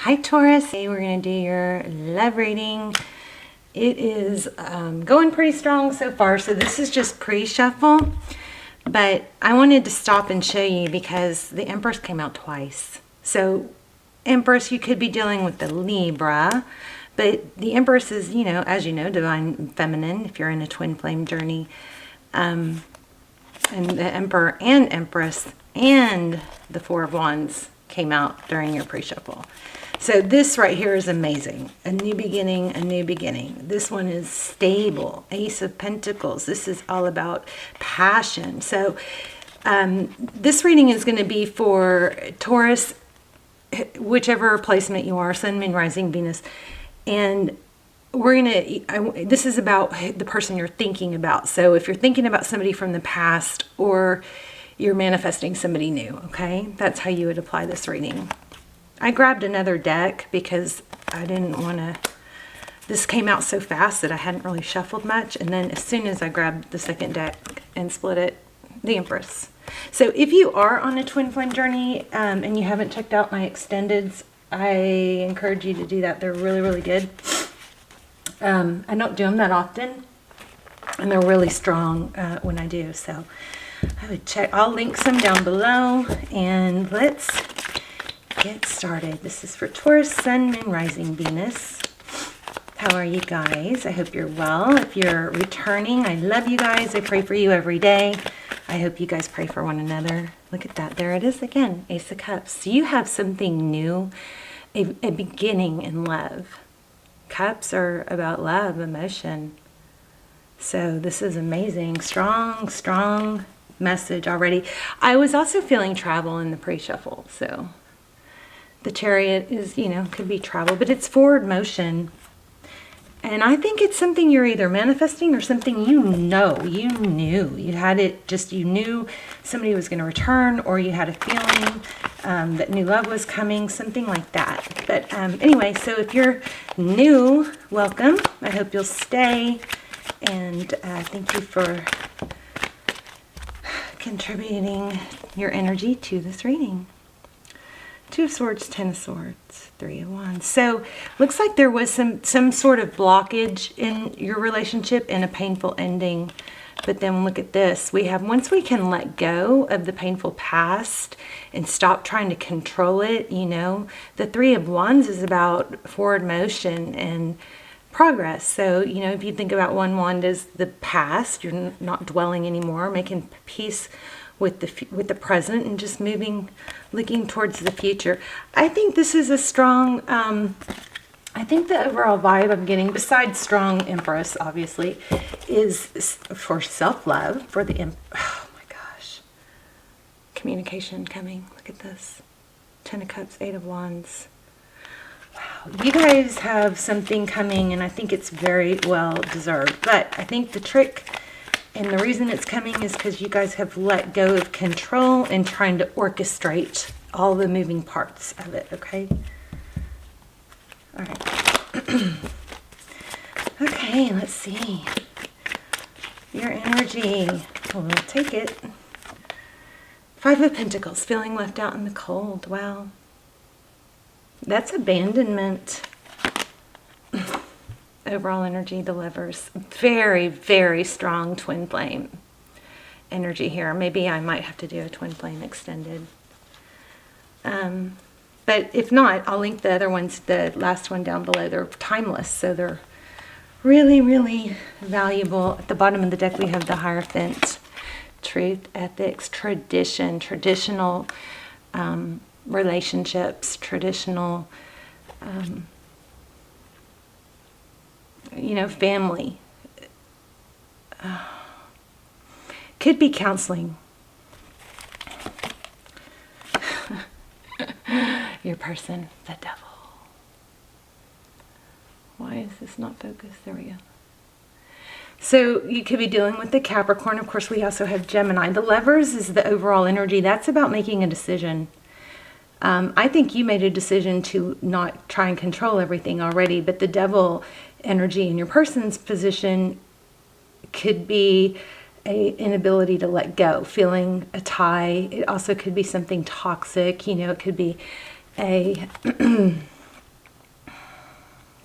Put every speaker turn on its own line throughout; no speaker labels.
Hi Taurus, today we're going to do your love reading. It is going pretty strong so far, so this is just pre-shuffle, but I wanted to stop and show you because the Empress came out twice. So Empress, you could be dealing with the Libra, but the Empress is, you know, as you know, divine feminine if you're in a twin flame journey. And the Emperor and Empress and the Four of Wands came out during your pre-shuffle. So this right here is amazing. A new beginning, a new beginning. This one is stable. Ace of Pentacles. This is all about passion. So this reading is going to be for Taurus, whichever placement you are, Sun, Moon, Rising, Venus. And we're going to, this is about the person you're thinking about. So if you're thinking about somebody from the past or you're manifesting somebody new, okay? That's how you would apply this reading. I grabbed another deck because I didn't want to, this came out so fast that I hadn't really shuffled much. And then as soon as I grabbed the second deck and split it, the Empress. So if you are on a twin flame journey and you haven't checked out my extendeds, I encourage you to do that. They're really, really good. I don't do them that often, and they're really strong when I do. So I would check. I'll link some down below, and let's get started. This is for Taurus, Sun, Moon, Rising, Venus. How are you guys? I hope you're well. If you're returning, I love you guys. I pray for you every day. I hope you guys pray for one another. Look at that. There it is again. Ace of Cups. So you have something new, a beginning in love. Cups are about love, emotion. So this is amazing. Strong, strong message already. I was also feeling travel in the pre-shuffle. So the Chariot is, you know, could be travel, but it's forward motion. And I think it's something you're either manifesting or something you know, you knew. You had it just, you knew somebody was going to return, or you had a feeling that new love was coming, something like that. But anyway, so if you're new, welcome. I hope you'll stay. And thank you for contributing your energy to this reading. Two of Swords, Ten of Swords, Three of Wands. So looks like there was some sort of blockage in your relationship and a painful ending. But then look at this. We have, once we can let go of the painful past and stop trying to control it, you know, the Three of Wands is about forward motion and progress. So, you know, if you think about one wand as the past, you're not dwelling anymore, making peace with the present and just moving, looking towards the future. I think this is a strong, I think the overall vibe I'm getting, besides strong Empress, obviously, is for self-love, for the, oh my gosh, communication coming. Look at this. Ten of Cups, Eight of Wands. Wow, you guys have something coming, and I think it's very well deserved. But I think the trick, and the reason it's coming, is because you guys have let go of control and trying to orchestrate all the moving parts of it, okay? All right. Okay, let's see. Your energy. We'll take it. Five of Pentacles, feeling left out in the cold. Wow. That's abandonment. Overall energy, the Lovers. Very, very strong twin flame energy here. Maybe I might have to do a twin flame extended. But if not, I'll link the other ones, the last one down below. They're timeless, so they're really, really valuable. At the bottom of the deck, we have the Hierophant. Truth, ethics, tradition, traditional relationships, traditional you know, family. Could be counseling. Your person, the devil. Why is this not focused? There we go. So you could be dealing with the Capricorn. Of course, we also have Gemini. The Lovers is the overall energy. That's about making a decision. I think you made a decision to not try and control everything already, but the devil energy in your person's position could be an inability to let go, feeling a tie. It also could be something toxic. You know, it could be a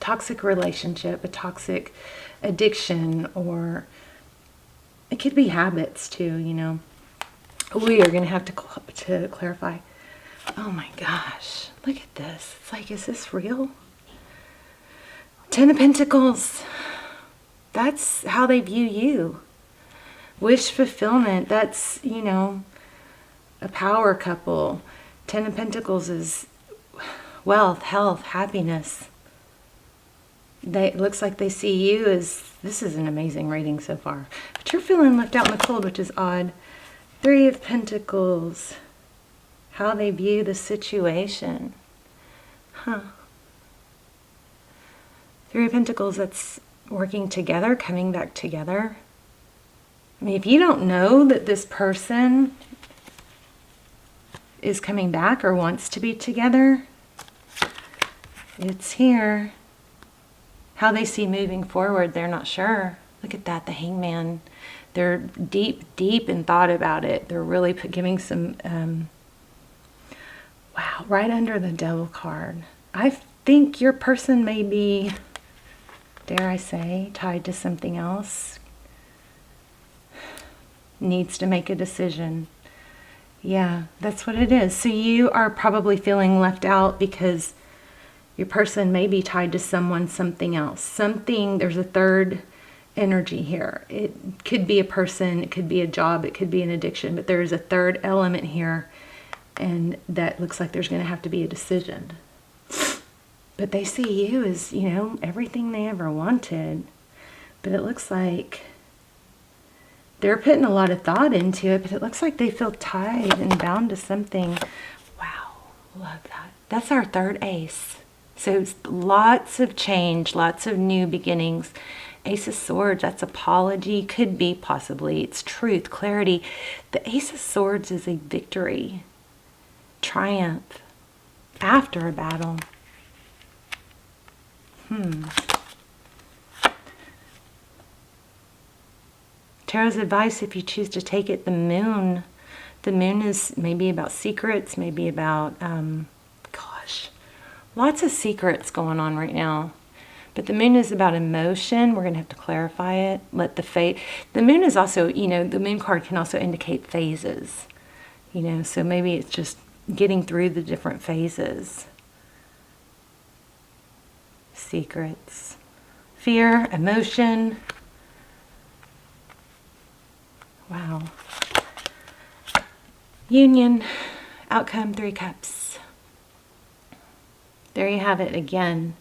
toxic relationship, a toxic addiction, or it could be habits too, you know. We are going to have to clarify. Oh my gosh, look at this. It's like, is this real? 10 of Pentacles. That's how they view you. Wish fulfillment. That's, you know, a power couple. 10 of Pentacles is wealth, health, happiness. It looks like they see you as, this is an amazing reading so far. But you're feeling left out in the cold, which is odd. 3 of Pentacles. How they view the situation. Huh. 3 of Pentacles, that's working together, coming back together. I mean, if you don't know that this person is coming back or wants to be together, it's here. How they see moving forward, they're not sure. Look at that, the Hangman. They're deep in thought about it. They're really giving some, wow, right under the Devil card. I think your person may be, dare I say, tied to something else. Needs to make a decision. Yeah, that's what it is. So you are probably feeling left out because your person may be tied to someone, something else. Something, there's a third energy here. It could be a person, it could be a job, it could be an addiction, but there is a third element here, and that looks like there's going to have to be a decision. But they see you as, you know, everything they ever wanted. But it looks like they're putting a lot of thought into it, but it looks like they feel tied and bound to something. Wow, love that. That's our third ace. So lots of change, lots of new beginnings. Ace of Swords, that's apology, could be possibly. It's truth, clarity. The Ace of Swords is a victory, triumph, after a battle. Tarot's advice, if you choose to take it, the moon. The moon is maybe about secrets, maybe about, gosh, lots of secrets going on right now. But the moon is about emotion. We're going to have to clarify it. Let the fate. The moon is also, you know, the moon card can also indicate phases. You know, so maybe it's just getting through the different phases. Secrets. Fear, emotion. Wow. Union, outcome, 3 cups. There you have it again.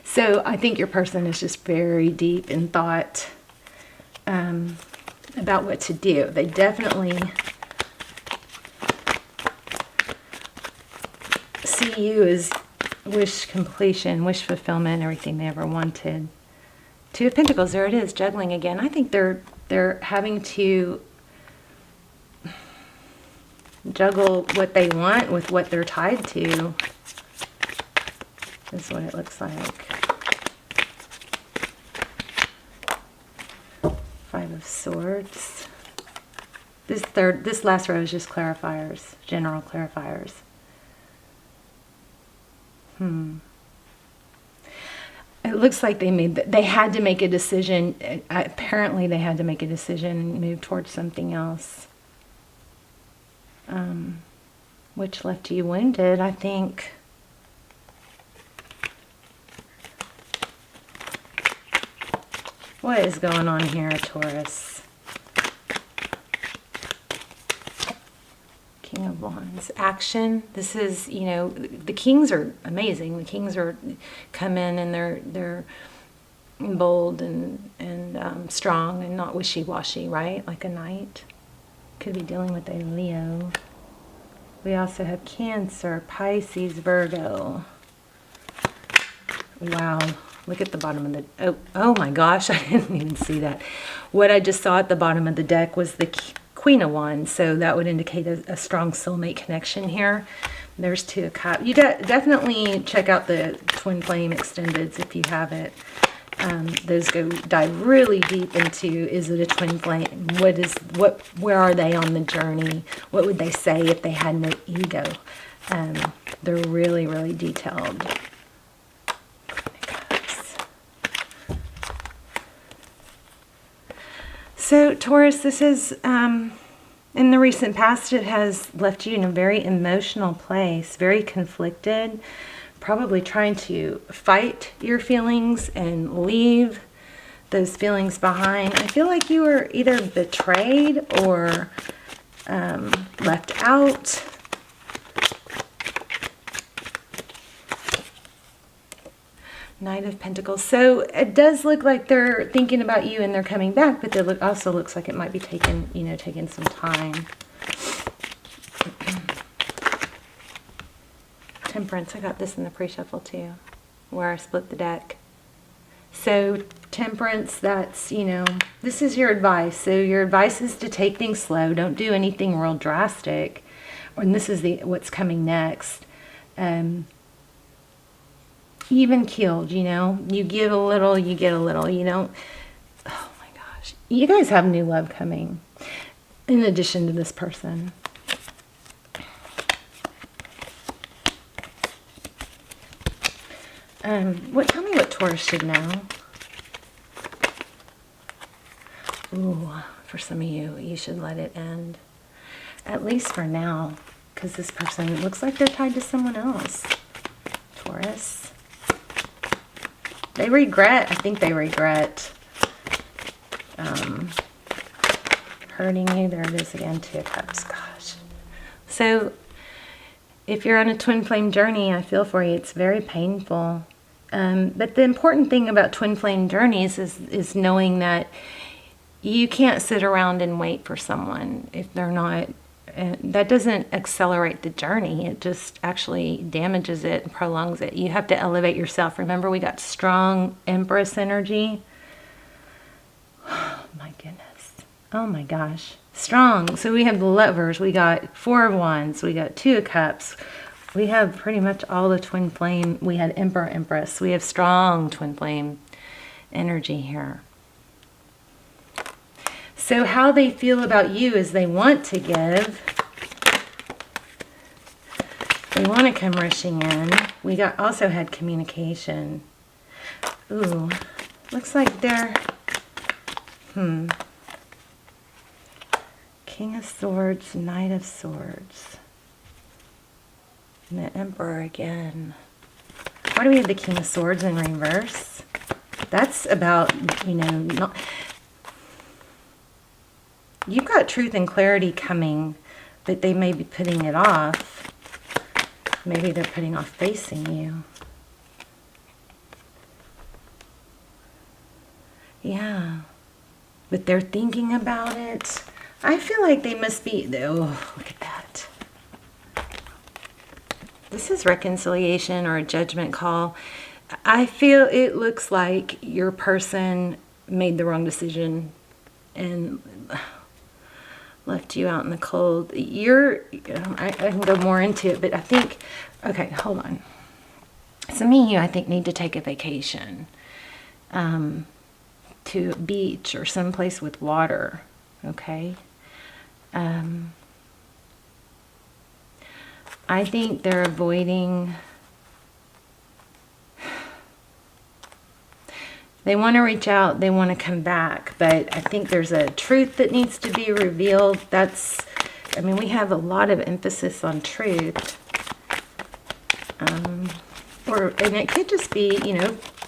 So I think your person is just very deep in thought about what to do. They definitely see you as wish completion, wish fulfillment, everything they ever wanted. 2 of Pentacles, there it is, juggling again. I think they're having to juggle what they want with what they're tied to. Is what it looks like. 5 of Swords. This last row is just clarifiers, general clarifiers. It looks like they had to make a decision. Apparently they had to make a decision and move towards something else. Which left you wounded, I think. What is going on here, Taurus? King of Wands. Action. This is, you know, the kings are amazing. The kings are come in and they're bold and strong and not wishy-washy, right? Like a knight. Could be dealing with a Leo. We also have Cancer, Pisces, Virgo. Wow. Look at the bottom of the... Oh my gosh, I didn't even see that. What I just saw at the bottom of the deck was the Queen of Wands, so that would indicate a strong soulmate connection here. There's 2 of Cups. You definitely check out the Twin Flame Extendeds if you have it. Those dive really deep into, is it a twin flame? Where are they on the journey? What would they say if they had no ego? They're really, really detailed. So Taurus, this is, in the recent past, it has left you in a very emotional place, very conflicted, probably trying to fight your feelings and leave those feelings behind. I feel like you were either betrayed or left out. Knight of Pentacles. So it does look like they're thinking about you and they're coming back, but it also looks like it might be taking, taking some time. Temperance. I got this in the pre-shuffle too, where I split the deck. So Temperance, that's, this is your advice. So your advice is to take things slow. Don't do anything real drastic. And this is what's coming next. Even keeled, you give a little, you get a little, oh my gosh. You guys have new love coming in addition to this person. Tell me what Taurus should know. Ooh, for some of you, you should let it end. At least for now, because this person looks like they're tied to someone else. Taurus. They regret, I think they regret hurting you. There it is again, Two of Cups. Gosh. So if you're on a twin flame journey, I feel for you. It's very painful. But the important thing about twin flame journeys is knowing that you can't sit around and wait for someone if they're not. That doesn't accelerate the journey. It just actually damages it and prolongs it. You have to elevate yourself. Remember, we got strong Empress energy. Oh my goodness. Oh my gosh. Strong. So we have the Lovers. We got Four of Wands. We got Two of Cups. We have pretty much all the twin flame. We had Emperor, Empress. We have strong twin flame energy here. So how they feel about you is they want to give. They want to come rushing in. We also had communication. Ooh, looks like they're, King of Swords, Knight of Swords. And the Emperor again. Why do we have the King of Swords in reverse? That's about, not... You've got truth and clarity coming, but they may be putting it off. Maybe they're putting off facing you. Yeah. But they're thinking about it. I feel like they must be... Oh, look at that. This is reconciliation or a judgment call. I feel it looks like your person made the wrong decision and left you out in the cold. I can go more into it, but I think, okay, hold on. So me and you, I think, need to take a vacation to a beach or someplace with water, okay? I think they're avoiding... They want to reach out, they want to come back, but I think there's a truth that needs to be revealed. We have a lot of emphasis on truth. And it could just be,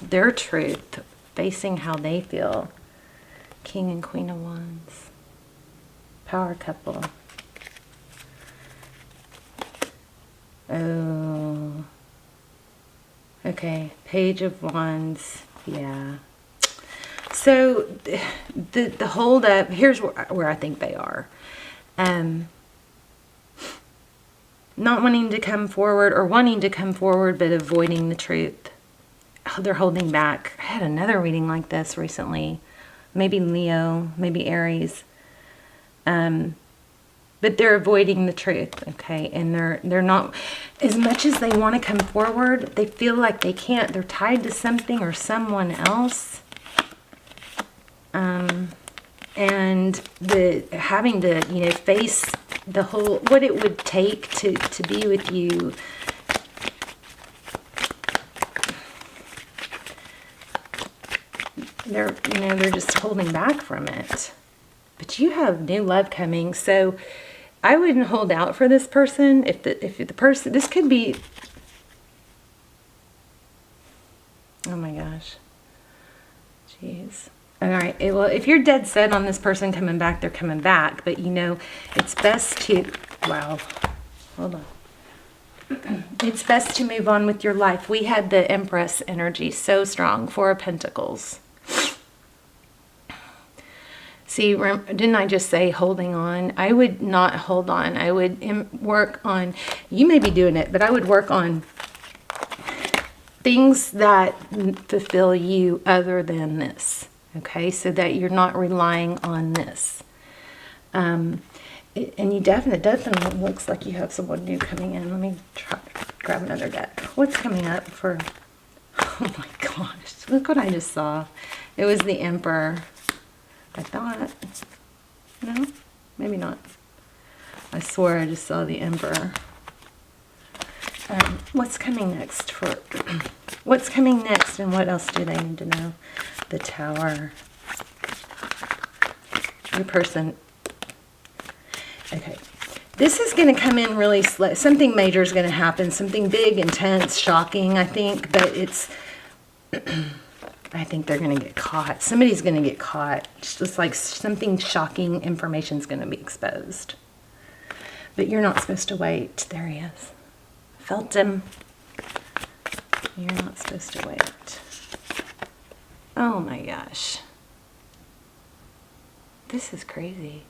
their truth, facing how they feel. King and Queen of Wands. Power couple. Oh. Okay, Page of Wands. Yeah. So the hold up, here's where I think they are. Not wanting to come forward or wanting to come forward but avoiding the truth. Oh, they're holding back. I had another reading like this recently. Maybe Leo, maybe Aries. But they're avoiding the truth, okay? And they're not, as much as they want to come forward, they feel like they can't. They're tied to something or someone else. And having to, face the whole, what it would take to be with you. They're just holding back from it. but you have new love coming. So I wouldn't hold out for this person. If the person, this could be, oh my gosh, jeez. All right, well, if you're dead set on this person coming back, they're coming back. But you know, it's best to, wow, hold on. It's best to move on with your life. We had the Empress energy so strong, Four of Pentacles. See, didn't I just say holding on? I would not hold on. I would work on, you may be doing it, but I would work on things that fulfill you other than this. Okay, so that you're not relying on this. And you definitely looks like you have someone new coming in. Let me grab another deck. What's coming up for, oh my gosh, look what I just saw. It was the Emperor. I thought, no, maybe not. I swore I just saw the Emperor. What's coming next for, what's coming next and what else do they need to know? The Tower. Your person. Okay. This is going to come in really slow. Something major is going to happen. Something big, intense, shocking, I think. But it's, I think they're going to get caught. Somebody's going to get caught. It's just like something shocking information is going to be exposed. But you're not supposed to wait. There he is. Felt him. You're not supposed to wait. Oh my gosh. This is crazy.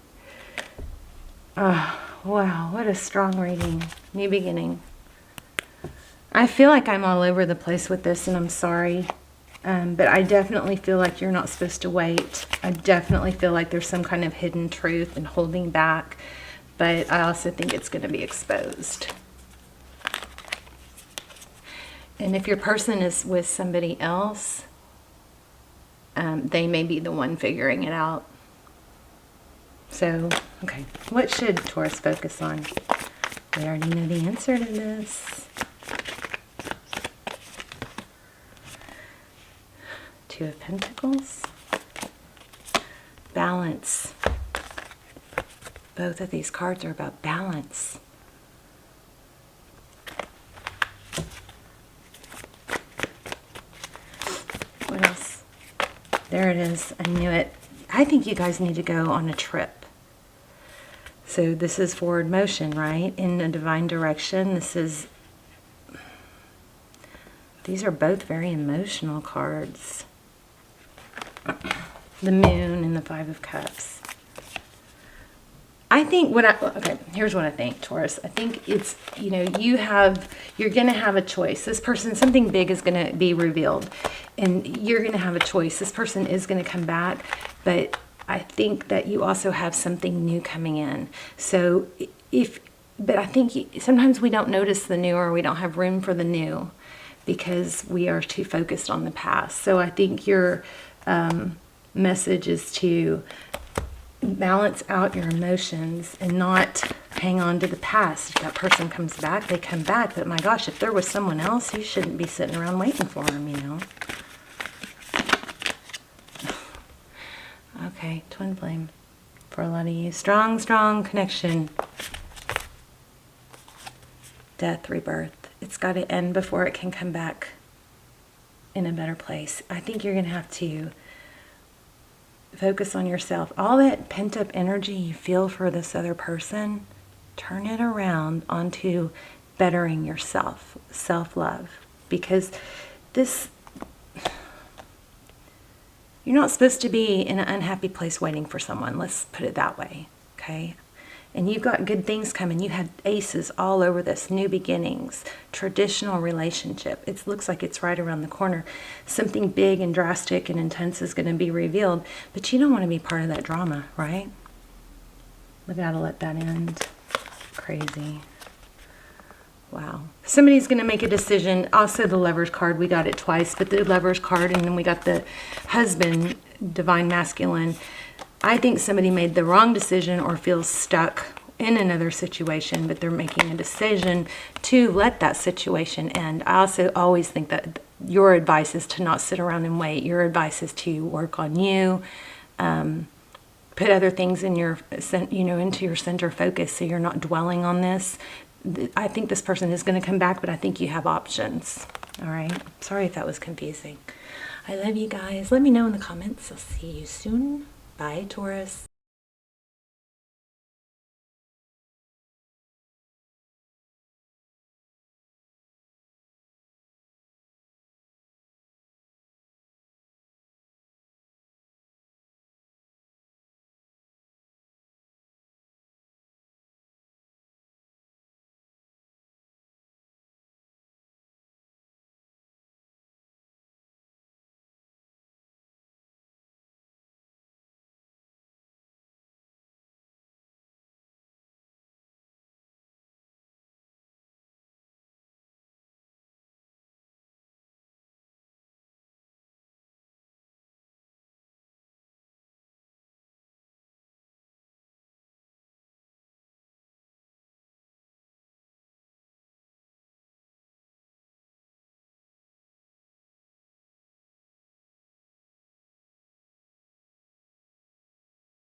Oh, wow. What a strong reading. New beginning. I feel like I'm all over the place with this, and I'm sorry. But I definitely feel like you're not supposed to wait. I definitely feel like there's some kind of hidden truth and holding back. But I also think it's going to be exposed. And if your person is with somebody else, they may be the one figuring it out. So, okay. What should Taurus focus on? We already know the answer to this. Two of Pentacles. Balance. Both of these cards are about balance. What else? There it is. I knew it. I think you guys need to go on a trip. So this is forward motion, right? In a divine direction. This is... These are both very emotional cards. The Moon and the Five of Cups. I think okay, here's what I think, Taurus. I think it's, you know, you're going to have a choice. This person, something big is going to be revealed, and you're going to have a choice. This person is going to come back, but I think that you also have something new coming in. So but I think sometimes we don't notice the new, or we don't have room for the new because we are too focused on the past. So I think your message is to balance out your emotions and not hang on to the past. If that person comes back, they come back. But my gosh, if there was someone else, you shouldn't be sitting around waiting for them, you know. Okay, twin flame for a lot of you. Strong, strong connection. Death, rebirth. It's got to end before it can come back in a better place. I think you're going to have to focus on yourself. All that pent-up energy you feel for this other person, turn it around onto bettering yourself, self-love. Because you're not supposed to be in an unhappy place waiting for someone. Let's put it that way, okay? And you've got good things coming. You had aces all over this. New beginnings, traditional relationship. It looks like it's right around the corner. Something big and drastic and intense is going to be revealed. But you don't want to be part of that drama, right? We got to let that end. Crazy. Wow. Somebody's going to make a decision. Also the Lover's card. We got it twice. But the Lover's card, and then we got the Husband, Divine Masculine. I think somebody made the wrong decision or feels stuck in another situation, but they're making a decision to let that situation end. I also always think that your advice is to not sit around and wait. Your advice is to work on you, put other things in your, into your center focus, so you're not dwelling on this. I think this person is going to come back, but I think you have options. All right. Sorry if that was confusing. I love you guys. Let me know in the comments. I'll see you soon. Bye, Taurus.